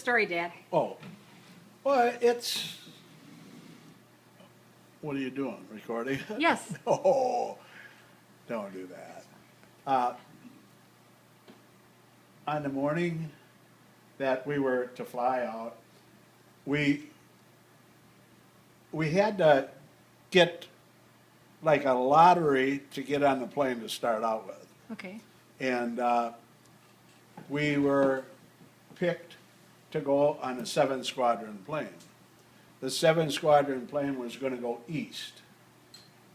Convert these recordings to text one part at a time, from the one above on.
story, Dad. Oh, well, it's, what are you doing, recording? Yes. Oh, don't do that. On the morning that we were to fly out, we had to get like a lottery to get on the plane to start out with. Okay. And we were picked to go on a 7 Squadron plane. The 7 Squadron plane was going to go east.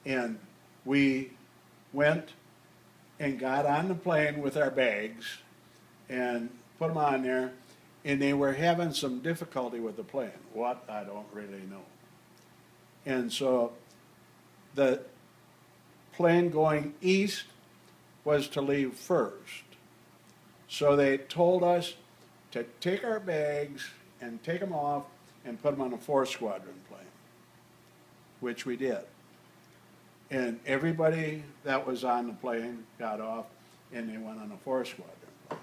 And we went and got on the plane with our bags and put them on there, and they were having some difficulty with the plane. What, I don't really know. And so the plane going east was to leave first. So they told us to take our bags and take them off and put them on a 4 Squadron plane, which we did. And everybody that was on the plane got off and they went on a 4 Squadron plane.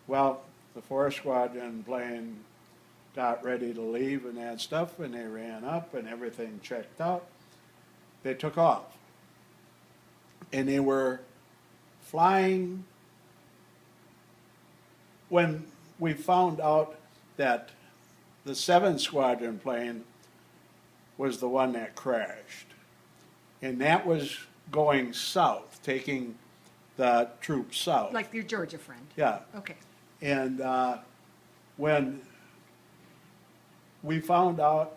Well, the 4 Squadron plane got ready to leave and that stuff, and they ran up and everything checked out. They took off. And they were flying when we found out that the 7 Squadron plane was the one that crashed. And that was going south, taking the troops south. Like your Georgia friend. Yeah. Okay. And when we found out,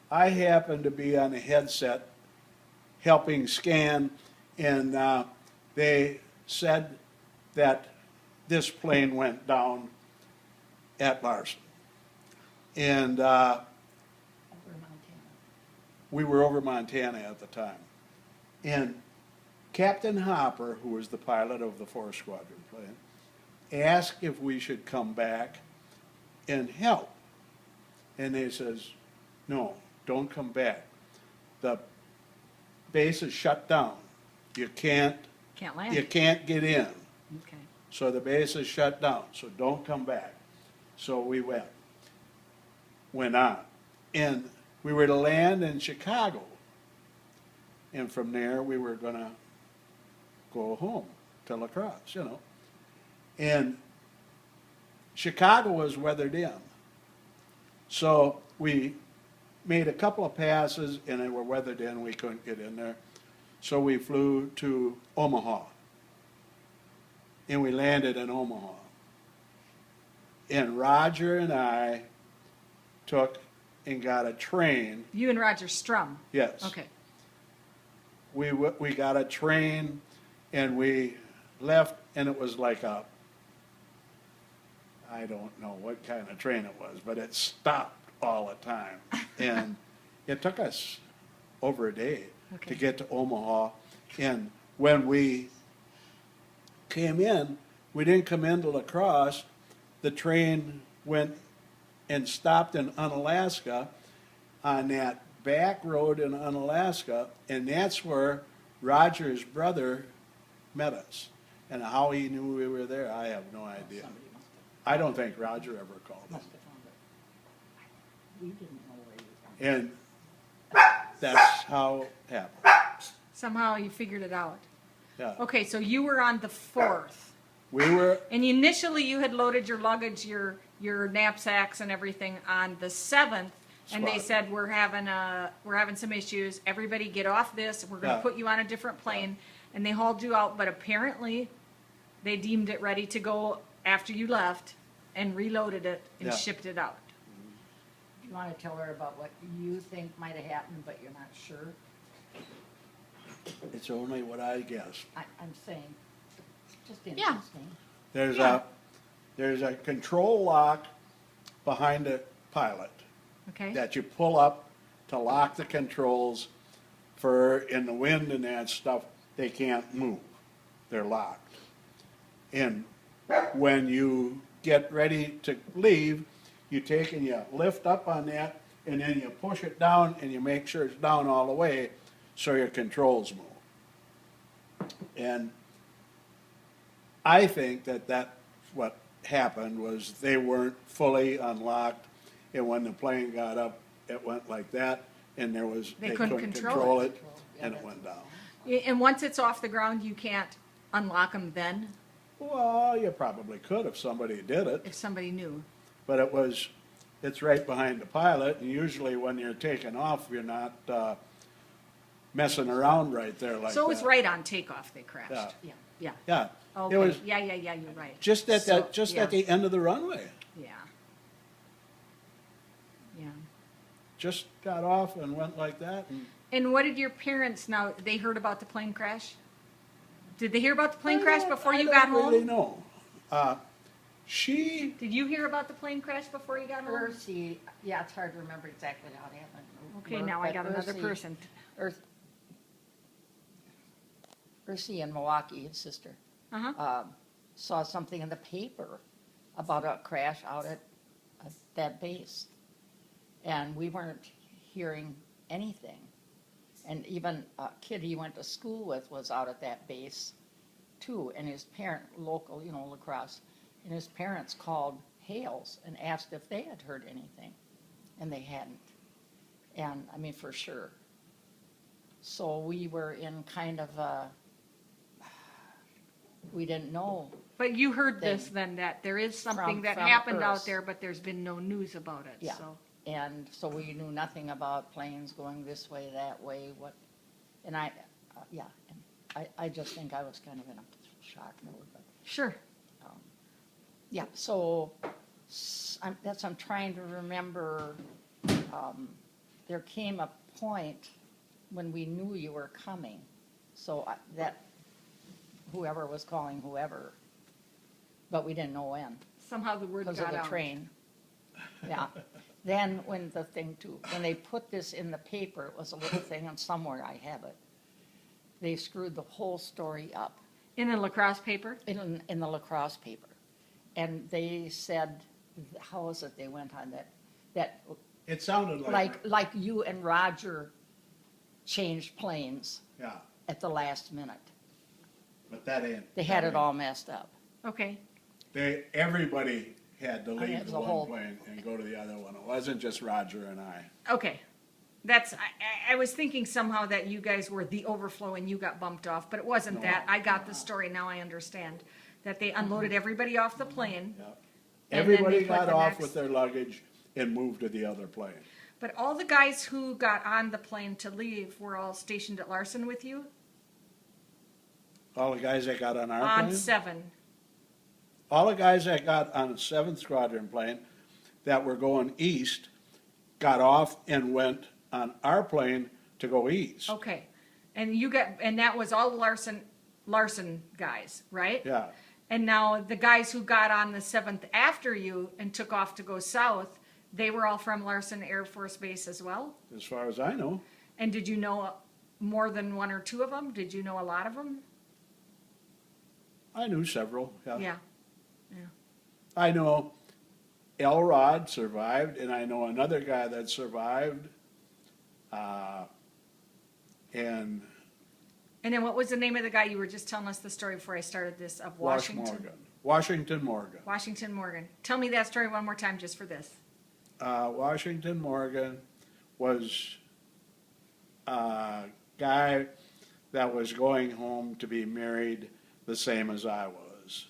I happened to be on a headset helping scan, and they said that this plane went down at Larson. And Over Montana. we were over Montana at the time. And Captain Hopper, who was the pilot of the 4 Squadron plane, asked if we should come back and help. And they says, no, don't come back. The base is shut down. You can't Can't You land. can't get in. Okay. So the base is shut down, so don't come back. So we went on. And we were to land in Chicago. And from there, we were going to go home to La Crosse, you know. And Chicago was weathered in. So we made a couple of passes, and they were weathered in. We couldn't get in there. So we flew to Omaha. And we landed in Omaha. And Roger and I took and got a train. You and Roger Strum. Yes. Okay. We got a train, and we left, and it was like a, I don't know what kind of train it was, but it stopped all the time. And it took us over a day Okay. to get to Omaha. And when we came in, we didn't come into La Crosse. The train went and stopped in Unalaska on that back road in Unalaska, and that's where Roger's brother met us. And how he knew we were there, I have no idea. I don't think Roger ever called us. We didn't know where you were. And that's how it happened. Somehow you figured it out. Yeah. Okay, so you were on the 4th. We were, And initially you had loaded your luggage, your knapsacks and everything on the 7th. And they Spot. said, we're having some issues. Everybody get off this. We're going to Yeah. put you on a different plane. And they hauled you out. But apparently they deemed it ready to go after you left and reloaded it and Yeah. shipped it out. Do you want to tell her about what you think might have happened, but you're not sure? it's only what I guessed. I'm saying, it's just Yeah. interesting. There's a control lock behind the pilot Okay? that you pull up to lock the controls for in the wind and that stuff. They can't move. They're locked. And when you get ready to leave, you take and you lift up on that, and then you push it down and you make sure it's down all the way so your controls move. And I think that that's what happened was they weren't fully unlocked, and when the plane got up, it went like that, and They they couldn't couldn't control control it. it, and it went down. And once it's off the ground, you can't unlock them then, Well, you probably could if somebody did it, if somebody knew. but it's right behind the pilot, and usually when you're taking off, you're not, messing around right there like that. So it was right on takeoff they crashed. Yeah. Yeah. Yeah. Yeah, Okay. it was Yeah, you're right. just at So, yeah. at the end of the runway. Yeah. Yeah. Just got off and went like that, and And what did your parents now? They heard about the plane crash? Did they hear about the plane crash before you got I don't really home? know. She, Did you hear about the plane crash before you got home? Ursi, yeah, it's hard to remember exactly how it happened. Okay, now I got another Ursi- person. Ursi in Milwaukee, his sister, Uh-huh. saw something in the paper about a crash out at that base. And we weren't hearing anything. And even a kid he went to school with was out at that base too. And his parent, local, La Crosse, and his parents called Hales and asked if they had heard anything. And they hadn't. And, I mean, for sure. So we were in kind of a, we didn't know. But you heard Thing. this then, that there is something From- that from happened out Earth. there, but there's been no news about it, Yeah. so. And so we knew nothing about planes going this way, that way, and and I just think I was kind of in a shock mode, but, Sure. yeah, so, I'm trying to remember, there came a point when we knew you were coming, so that, whoever was calling whoever, but we didn't know when. Somehow the word Because of got the out. train. Yeah. Then when they put this in the paper, it was a little thing, and somewhere I have it. They screwed the whole story up In the lacrosse paper? in the lacrosse paper. And they said, how was it they went on that it sounded like. like you and Roger changed planes Yeah, at the last minute. but that ain't. They had it all messed up. Okay. Everybody had to mean, leave it was the a one whole- plane and go to the other one. It wasn't just Roger and I. Okay. I was thinking somehow that you guys were the overflow and you got bumped off, but it wasn't No. that. I got the story, now I understand. That they unloaded everybody off the plane. Yeah. And then Everybody they put got the off next- with their luggage and moved to the other plane. But all the guys who got on the plane to leave were all stationed at Larson with you? All the guys that got on our On plane, 7. all the guys that got on the 7th Squadron plane that were going east got off and went on our plane to go east. Okay. And that was all Larson guys, right? Yeah, And now the guys who got on the 7th after you and took off to go south, they were all from Larson Air Force Base as well? as far as I know. And did you know more than one or two of them? Did you know a lot of them? I knew several, yeah. Yeah. I know Elrod survived, and I know another guy that survived. And And then what was the name of the guy you were just telling us the story before I started this of Washington? Washington Morgan. Washington Morgan. Tell me that story one more time just for this. Washington Morgan was a guy that was going home to be married the same as I was,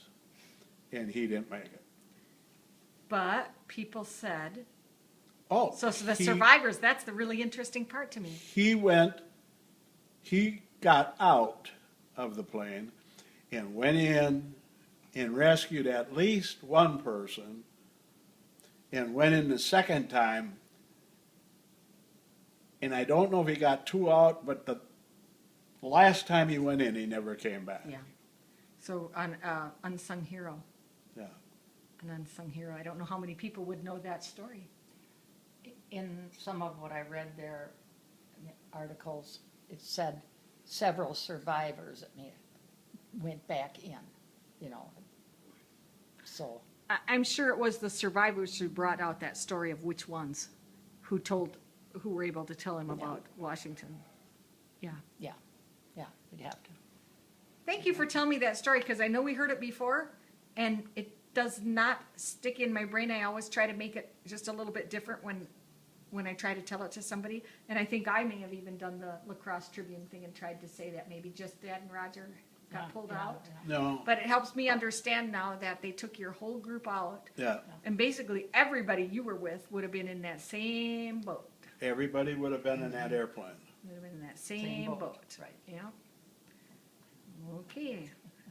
and he didn't make it. But people said, Oh, so the he- survivors, that's the really interesting part to me. He got out of the plane and went in and rescued at least one person, and went in the second time, and I don't know if he got two out, but the last time he went in, he never came back. Yeah. So unsung hero, Yeah. Mm-hmm. an unsung hero. I don't know how many people would know that story. In some of what I read there, in the articles, it said several survivors went back in, so. I'm sure it was the survivors who brought out that story of which ones, who were able to tell him about Washington. Yeah. Yeah, we'd have to. Thank you for telling me that story, because I know we heard it before, and it does not stick in my brain. I always try to make it just a little bit different when I try to tell it to somebody. And I think I may have even done the lacrosse Tribune thing and tried to say that maybe just Dad and Roger got pulled out. No, But it helps me understand now that they took your whole group out. yeah, And basically, everybody you were with would have been in that same boat. everybody would have been in that airplane. Would have been in that same boat. Right. Yeah. Okay,